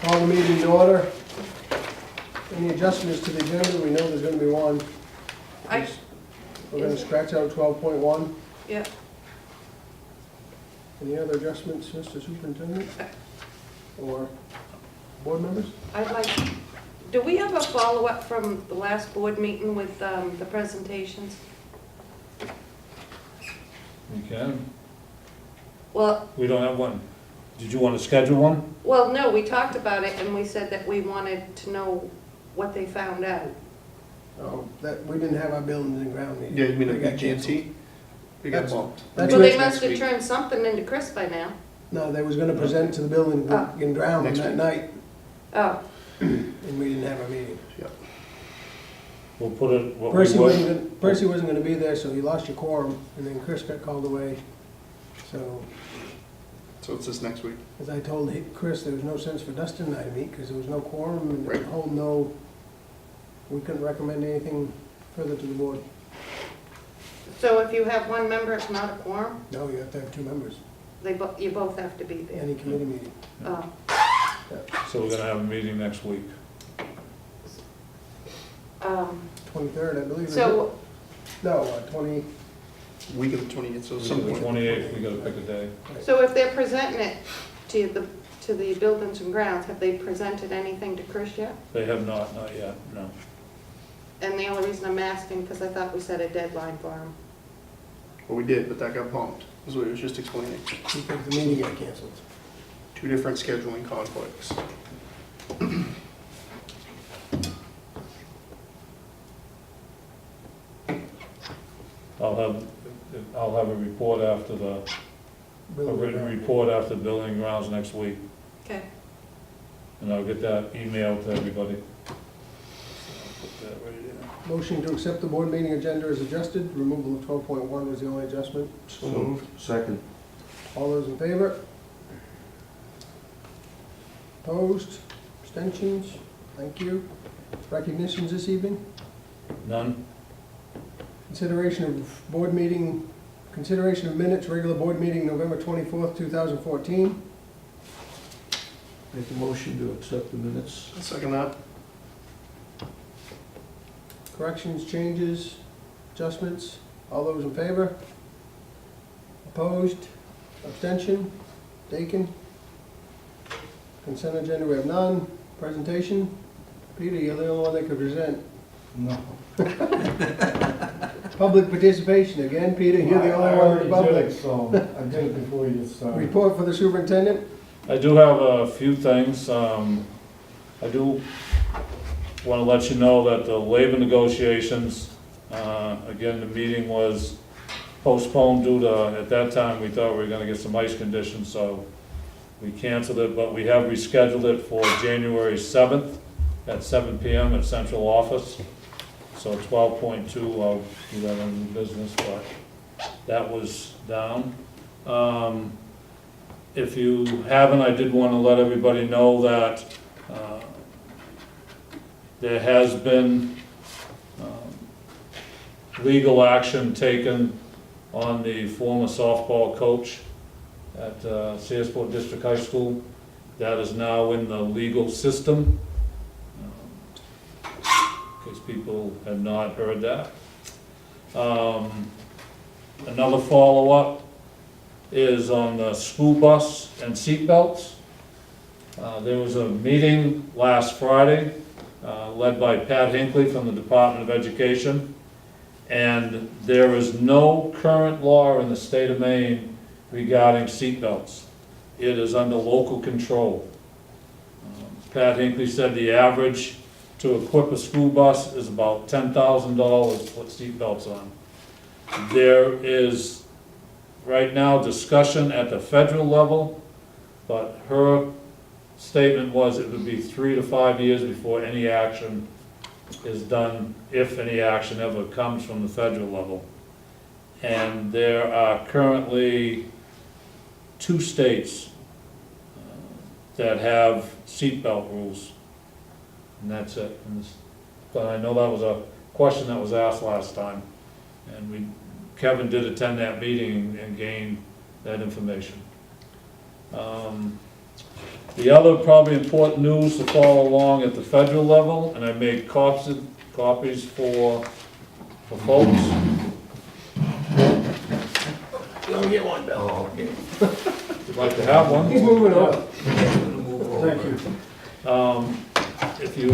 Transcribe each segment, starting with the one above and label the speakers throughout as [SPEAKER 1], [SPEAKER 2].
[SPEAKER 1] Call the meeting to order. Any adjustments to the agenda? We know there's gonna be one. We're gonna scratch out 12.1.
[SPEAKER 2] Yeah.
[SPEAKER 1] Any other adjustments, Mr. Superintendent? Or board members?
[SPEAKER 2] I'd like, do we have a follow-up from the last board meeting with the presentations?
[SPEAKER 3] We can.
[SPEAKER 2] Well,
[SPEAKER 3] We don't have one. Did you want to schedule one?
[SPEAKER 2] no, we talked about it and we said that we wanted to know what they found out.
[SPEAKER 1] Oh, that, we didn't have our buildings and ground meeting.
[SPEAKER 4] Yeah, you mean
[SPEAKER 1] They
[SPEAKER 4] a
[SPEAKER 1] got canceled.
[SPEAKER 4] BG&T? We got
[SPEAKER 1] That's-
[SPEAKER 4] bumped.
[SPEAKER 1] That's
[SPEAKER 2] Well,
[SPEAKER 1] what-
[SPEAKER 2] they must have turned something into Chris by now.
[SPEAKER 1] No, they was gonna present to the building
[SPEAKER 2] Oh.
[SPEAKER 1] and ground
[SPEAKER 4] Next
[SPEAKER 1] that
[SPEAKER 4] week.
[SPEAKER 1] night,
[SPEAKER 2] Oh,
[SPEAKER 1] and we didn't have a meeting.
[SPEAKER 3] We'll put it, what we
[SPEAKER 1] Percy
[SPEAKER 3] would.
[SPEAKER 1] wasn't gonna be there, so he lost your quorum, and then Chris got called away. So,
[SPEAKER 4] So it's this next week.
[SPEAKER 1] as I told Chris, there was no sense for Dustin and I to meet, because there was no quorum, and the
[SPEAKER 4] Right.
[SPEAKER 1] whole no, we couldn't recommend anything further to the board.
[SPEAKER 2] so if you have one member, it's not a quorum?
[SPEAKER 1] No, you have to have two members,
[SPEAKER 2] You both have to be there.
[SPEAKER 1] any committee meeting.
[SPEAKER 2] Oh,
[SPEAKER 3] So we're gonna have a meeting next week.
[SPEAKER 1] 23rd, I believe. is it?
[SPEAKER 2] so,
[SPEAKER 1] No, 20,
[SPEAKER 4] Week of the 20th, so
[SPEAKER 3] So
[SPEAKER 4] some
[SPEAKER 3] the
[SPEAKER 4] point.
[SPEAKER 3] 28th, we gotta pick a day.
[SPEAKER 2] so if they're presenting it to the buildings and grounds, have they presented anything to Chris yet?
[SPEAKER 3] They have not yet, no.
[SPEAKER 2] And the only reason I'm asking, because I thought we set a deadline for him.
[SPEAKER 4] Well, we did, but that got bumped, is what he was just explaining.
[SPEAKER 1] because the meeting got canceled.
[SPEAKER 4] Two different scheduling conflicts.
[SPEAKER 3] I'll have a report after a written report after building grounds next week,
[SPEAKER 2] Okay.
[SPEAKER 3] and I'll get that emailed to everybody. So I'll put that right there.
[SPEAKER 1] Motion to accept the board meeting agenda as adjusted, removal of 12.1 was the only adjustment.
[SPEAKER 4] So moved.
[SPEAKER 5] Second.
[SPEAKER 1] All those in favor? Opposed? Abstentions? Thank you. Recognitions this evening?
[SPEAKER 3] None?
[SPEAKER 1] Consideration of board meeting, consideration of minutes, regular board meeting, November 24th, 2014.
[SPEAKER 5] Make a motion to accept the minutes.
[SPEAKER 4] Second that.
[SPEAKER 1] Corrections, changes, adjustments? All those in favor? Opposed? Abstention? Taken? Consent agenda, we have none. Presentation? Peter, you're the only one that could present.
[SPEAKER 5] No.
[SPEAKER 1] Public participation, again, Peter, you're the only one in the public.
[SPEAKER 5] So I did it before you started.
[SPEAKER 1] Report for the superintendent?
[SPEAKER 3] I do have a few things. I do want to let you know that the labor negotiations, again, the meeting was postponed due to, at that time, we thought we were going to get some ice conditions, so we canceled it, but we have rescheduled it for January 7th at 7 p.m. at central office. So 12.2, I'll do that under new business, but that was down. If you haven't, I did want to let everybody know that there has been legal action taken on the former softball coach at Searsport District High School. That is now in the legal system. In case people have not heard that. Another follow-up is on the school bus and seat belts. There was a meeting last Friday, led by Pat Hinckley from the Department of Education, and there is no current law in the state of Maine regarding seat belts. It is under local control. Pat Hinckley said the average to equip a school bus is about $10,000 to put seat belts on. There is right now discussion at the federal level, but her statement was it would be 3 to 5 years before any action is done, if any action ever comes from the federal level. And there are currently 2 states that have seatbelt rules, and that's it. But I know that was a question that was asked last time, and Kevin did attend that meeting and gain that information. The other probably important news to follow along at the federal level, and I made copies for folks.
[SPEAKER 1] Let me get one, Bill.
[SPEAKER 5] Oh, okay.
[SPEAKER 3] If you'd like to have one.
[SPEAKER 1] He's moving on.
[SPEAKER 5] Thank you.
[SPEAKER 3] If you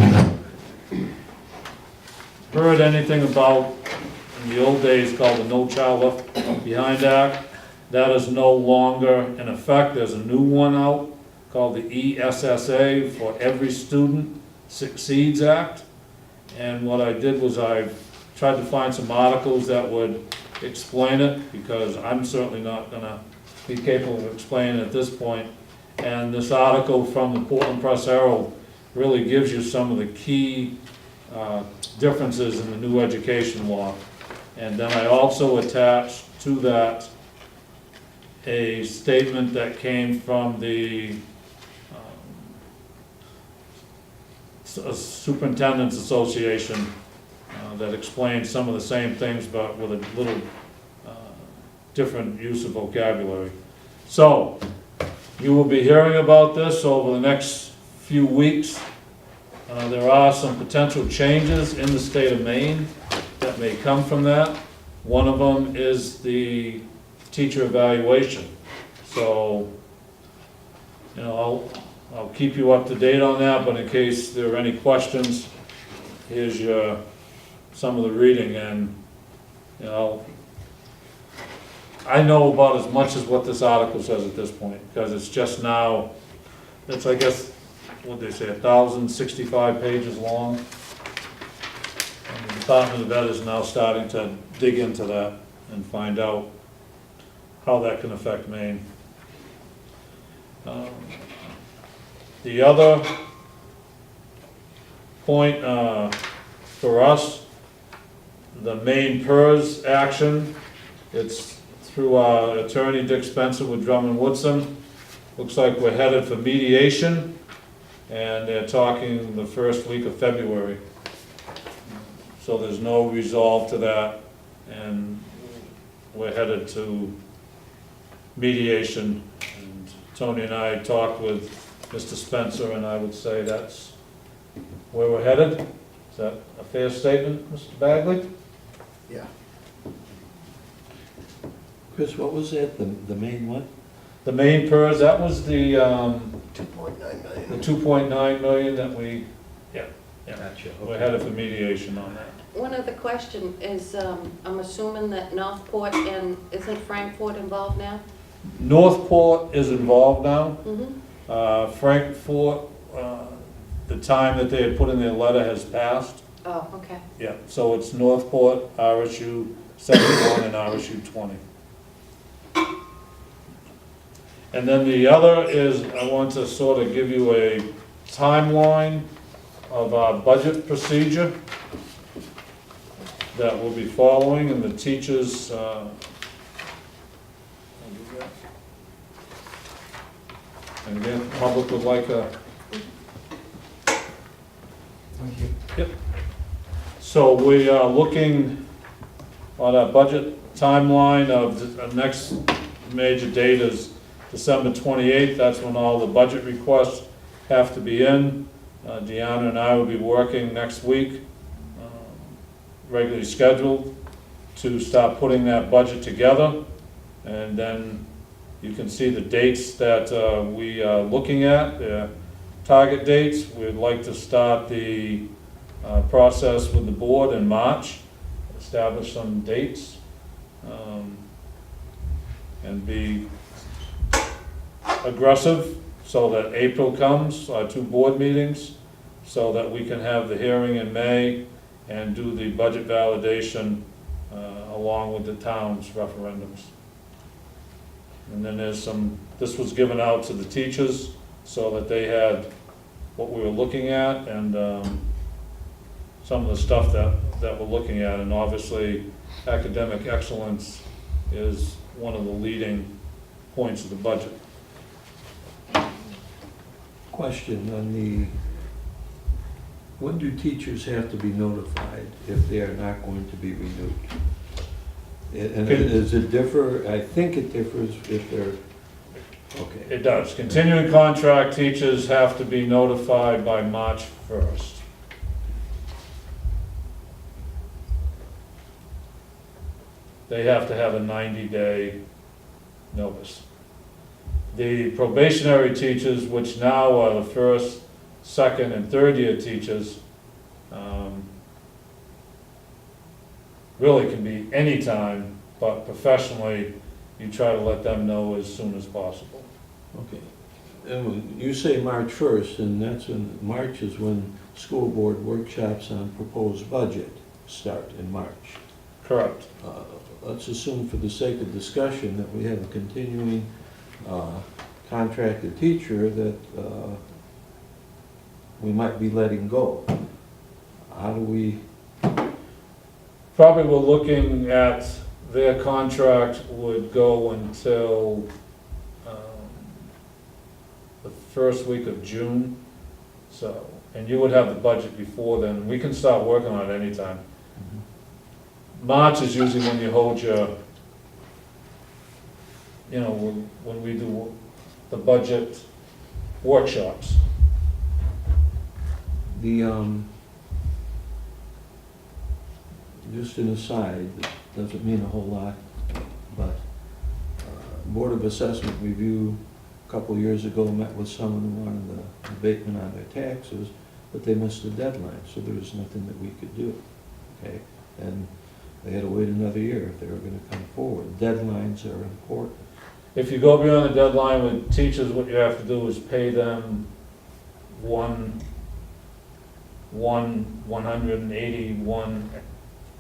[SPEAKER 3] heard anything about, in the old days called the No Child Left Behind Act, that is no longer in effect. There's a new one out called the ESSA, for Every Student Succeeds Act. And what I did was I tried to find some articles that would explain it, because I'm certainly not gonna be capable of explaining it at this point. And this article from the Portland Press Herald really gives you some of the key differences in the new education law. And then I also attached to that a statement that came from the Superintendent's Association that explains some of the same things, but with a little different use of vocabulary. So, you will be hearing about this over the next few weeks. There are some potential changes in the state of Maine that may come from that. One of them is the teacher evaluation. So, you know, I'll keep you up to date on that, but in case there are any questions, here's some of the reading. And, you know, I know about as much as what this article says at this point, because it's just now, it's, I guess, what'd they say, 1,065 pages long. And the Department of Ed is now starting to dig into that and find out how that can affect Maine. The other point for us, the Maine PERS action, it's through our attorney Dick Spencer with Drummond Woodson. Looks like we're headed for mediation, and they're talking the first week of February. So there's no resolve to that, and we're headed to mediation. And Tony and I talked with Mr. Spencer, and I would say that's where we're headed. Is that a fair statement, Mr. Bagley?
[SPEAKER 4] Yeah.
[SPEAKER 5] Chris, what was that, the main one?
[SPEAKER 3] The main PERS, that was the
[SPEAKER 1] 2.9 million.
[SPEAKER 3] the 2.9 million that we,
[SPEAKER 5] Gotcha.
[SPEAKER 3] we're headed for mediation on that.
[SPEAKER 2] One other question is, I'm assuming that Northport and, isn't Frankfurt involved now?
[SPEAKER 3] Northport is involved now.
[SPEAKER 2] Mm-hmm.
[SPEAKER 3] Frankfurt, the time that they had put in their letter has passed.
[SPEAKER 2] Oh, okay.
[SPEAKER 3] Yeah, so it's Northport, RSU 71 and RSU 20. And then the other is, I want to sort of give you a timeline of our budget procedure that we'll be following, and the teachers, and again, the public would like a.
[SPEAKER 5] Thank you.
[SPEAKER 3] Yep. So we are looking on our budget timeline of the next major date is December 28th. That's when all the budget requests have to be in. Deanna and I will be working next week, regularly scheduled, to start putting that budget together. And then you can see the dates that we are looking at, the target dates. We'd like to start the process with the board in March, establish some dates, and be aggressive so that April comes, our 2 board meetings, so that we can have the hearing in May and do the budget validation along with the town's referendums. And then there's some, this was given out to the teachers so that they had what we were looking at and some of the stuff that we're looking at. And obviously, academic excellence is one of the leading points of the budget.
[SPEAKER 5] Question on the, when do teachers have to be notified if they are not going to be renewed? And
[SPEAKER 3] Okay.
[SPEAKER 5] does it differ? I think it differs if they're Okay.
[SPEAKER 3] It does. Continuing contract teachers have to be notified by March 1st. They have to have a 90-day notice. The probationary teachers, which now are the first, second, and third-year teachers, really can be any time, but professionally, you try to let them know as soon as possible.
[SPEAKER 5] Okay. And when you say March 1st, and that's when, March is when school board workshops on proposed budget start in March.
[SPEAKER 3] Correct.
[SPEAKER 5] Let's assume for the sake of discussion that we have a continuing contracted teacher that we might be letting go. How do we,
[SPEAKER 3] Probably we're looking at their contract would go until the first week of June. So, and you would have the budget before then. We can start working on it anytime. March is usually when you hold your, you know, when we do the budget workshops.
[SPEAKER 5] just an aside, that doesn't mean a whole lot, but Board of Assessment Review a couple years ago met with someone who wanted the abatement on their taxes, but they missed the deadline, so there was nothing that we could do, okay? And they had to wait another year if they were gonna come forward. Deadlines are important.
[SPEAKER 3] If you go beyond the deadline with teachers, what you have to do is pay them 181.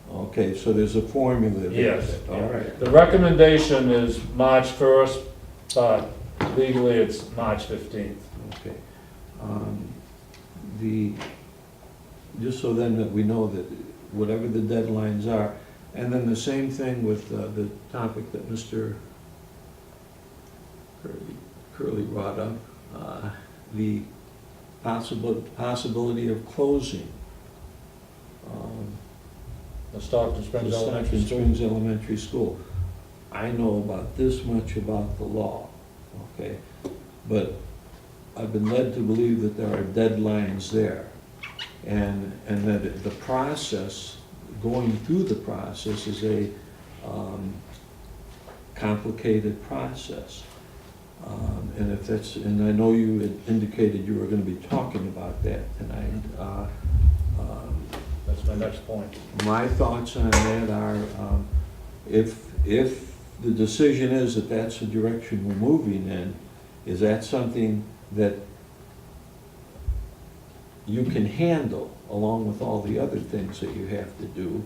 [SPEAKER 5] Okay, so there's a formula there.
[SPEAKER 3] Yes.
[SPEAKER 5] All right.
[SPEAKER 3] The recommendation is March 1st, but legally it's March 15th.
[SPEAKER 5] Okay. Just so then that we know that whatever the deadlines are, and then the same thing with the topic that Mr. Curley brought up, the possibility of closing
[SPEAKER 3] The Stockton
[SPEAKER 5] the
[SPEAKER 3] Springs Elementary
[SPEAKER 5] Stockton
[SPEAKER 3] School.
[SPEAKER 5] Springs Elementary School. I know about this much about the law, okay? But I've been led to believe that there are deadlines there. And that the process, going through the process is a complicated process. And if that's, and I know you had indicated you were gonna be talking about that tonight.
[SPEAKER 3] That's my next point.
[SPEAKER 5] My thoughts on that are, if the decision is that that's the direction we're moving in, is that something that you can handle along with all the other things that you have to do?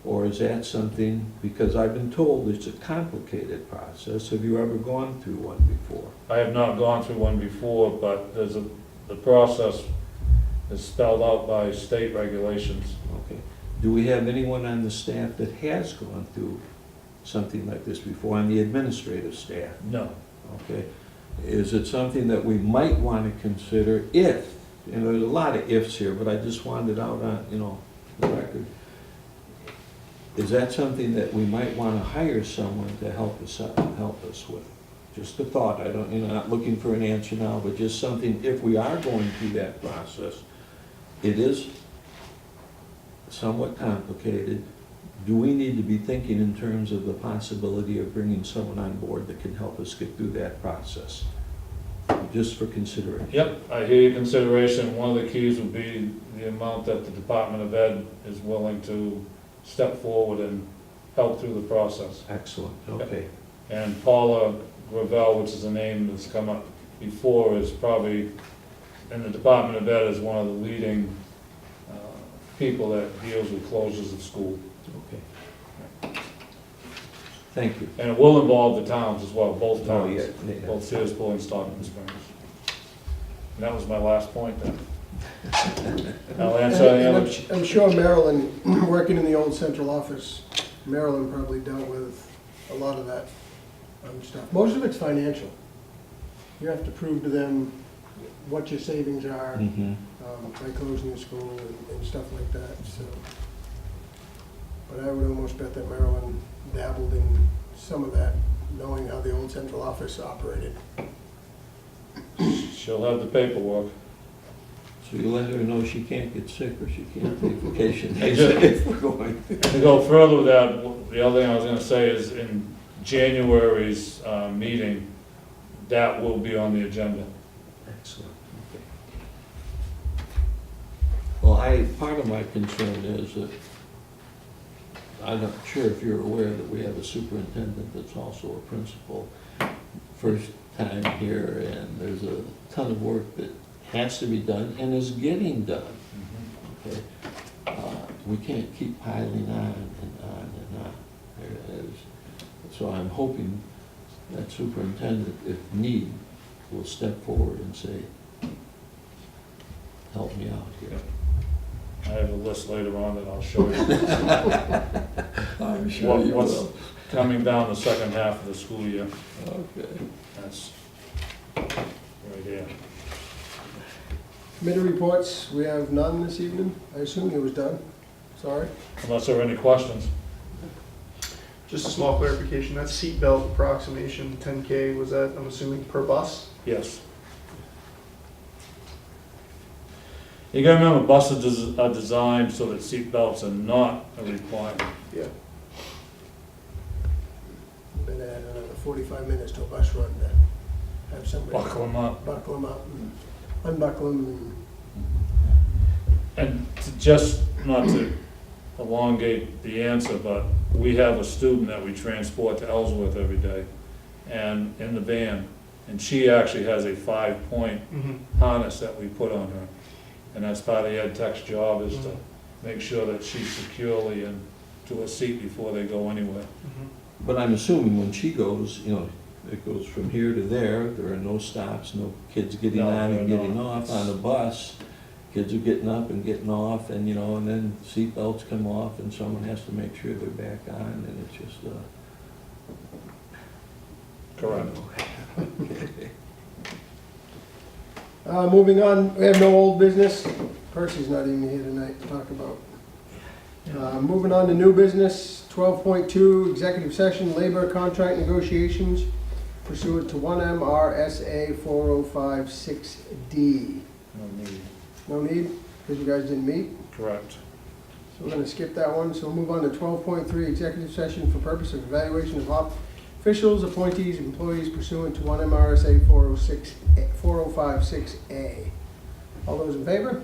[SPEAKER 5] Or is that something, because I've been told it's a complicated process, have you ever gone through one before?
[SPEAKER 3] I have not gone through one before, but the process is spelled out by state regulations.
[SPEAKER 5] Okay. Do we have anyone on the staff that has gone through something like this before, on the administrative staff?
[SPEAKER 3] No.
[SPEAKER 5] Okay. Is it something that we might want to consider if, you know, there's a lot of ifs here, but I just wanted out on, you know, the record. Is that something that we might want to hire someone to help us with? Just a thought. I don't, you know, not looking for an answer now, but just something, if we are going through that process, it is somewhat complicated. Do we need to be thinking in terms of the possibility of bringing someone on board that can help us get through that process? Just for consideration.
[SPEAKER 3] Yep, I hear your consideration. One of the keys would be the amount that the Department of Ed is willing to step forward and help through the process.
[SPEAKER 5] Excellent, okay.
[SPEAKER 3] And Paula Gravel, which is a name that's come up before, is probably, in the Department of Ed, is one of the leading people that deals with closures of school.
[SPEAKER 5] Okay. Thank you.
[SPEAKER 3] And it will involve the towns as well, both
[SPEAKER 5] Oh,
[SPEAKER 3] towns,
[SPEAKER 5] yeah.
[SPEAKER 3] both Searsport and Stockton Springs. And that was my last point then. I'll answer any
[SPEAKER 1] And
[SPEAKER 3] other.
[SPEAKER 1] I'm sure Marilyn, working in the old central office, Marilyn probably dealt with a lot of that stuff. Most of it's financial. You have to prove to them what your savings are
[SPEAKER 5] Mm-hmm.
[SPEAKER 1] by closing the school and stuff like that, so. But I would almost bet that Marilyn dabbled in some of that, knowing how the old central office operated.
[SPEAKER 3] She'll have the paperwork.
[SPEAKER 5] So you let her know she can't get sick or she can't take vacation
[SPEAKER 3] Hey,
[SPEAKER 5] days
[SPEAKER 3] Jim.
[SPEAKER 5] if we're going.
[SPEAKER 3] To go further with that, the other thing I was gonna say is in January's meeting, that will be on the agenda.
[SPEAKER 5] Excellent, okay. Well, part of my concern is that, I'm not sure if you're aware that we have a superintendent that's also a principal. First time here, and there's a ton of work that has to be done and is getting done, okay? We can't keep piling on and on and on. There is, so I'm hoping that superintendent, if need, will step forward and say, help me out here.
[SPEAKER 3] I have a list later on that I'll show you.
[SPEAKER 5] I'm sure you
[SPEAKER 3] What's
[SPEAKER 5] will.
[SPEAKER 3] coming down the second half of the school year.
[SPEAKER 5] Okay.
[SPEAKER 3] That's right here.
[SPEAKER 1] Committee reports, we have none this evening. I assume it was done. Sorry.
[SPEAKER 3] Unless there are any questions.
[SPEAKER 4] Just a small clarification, that seatbelt approximation, 10K, was that, I'm assuming, per bus?
[SPEAKER 3] Yes. You gotta remember, buses are designed so that seat belts are not a requirement.
[SPEAKER 4] Yeah.
[SPEAKER 1] Been at another 45 minutes to a bus run to have somebody
[SPEAKER 3] Buckle them up.
[SPEAKER 1] buckle them up and unbuckle them.
[SPEAKER 3] And just not to elongate the answer, but we have a student that we transport to Ellsworth every day, and in the van, and she actually has a 5-point harness that we put on her. And that's part of the ed tech's job, is to make sure that she's securely into a seat before they go anywhere.
[SPEAKER 5] But I'm assuming when she goes, it goes from here to there, there are no stops, no kids getting
[SPEAKER 3] No,
[SPEAKER 5] on and
[SPEAKER 3] there are
[SPEAKER 5] getting
[SPEAKER 3] not.
[SPEAKER 5] off on the bus. Kids are getting up and getting off, and, and then seat belts come off, and someone has to make sure they're back on, and it's just,
[SPEAKER 3] Correct.
[SPEAKER 1] Moving on, we have no old business. Percy's not even here tonight to talk about. Moving on to new business, 12.2, executive session, labor contract negotiations pursuant to 1 MRSA 4056D.
[SPEAKER 3] No need.
[SPEAKER 1] No need, because you guys didn't meet.
[SPEAKER 3] Correct.
[SPEAKER 1] So we're gonna skip that one. So we'll move on to 12.3, executive session for purpose of evaluation of officials, appointees, employees pursuant to 1 MRSA 4056A. All those in favor?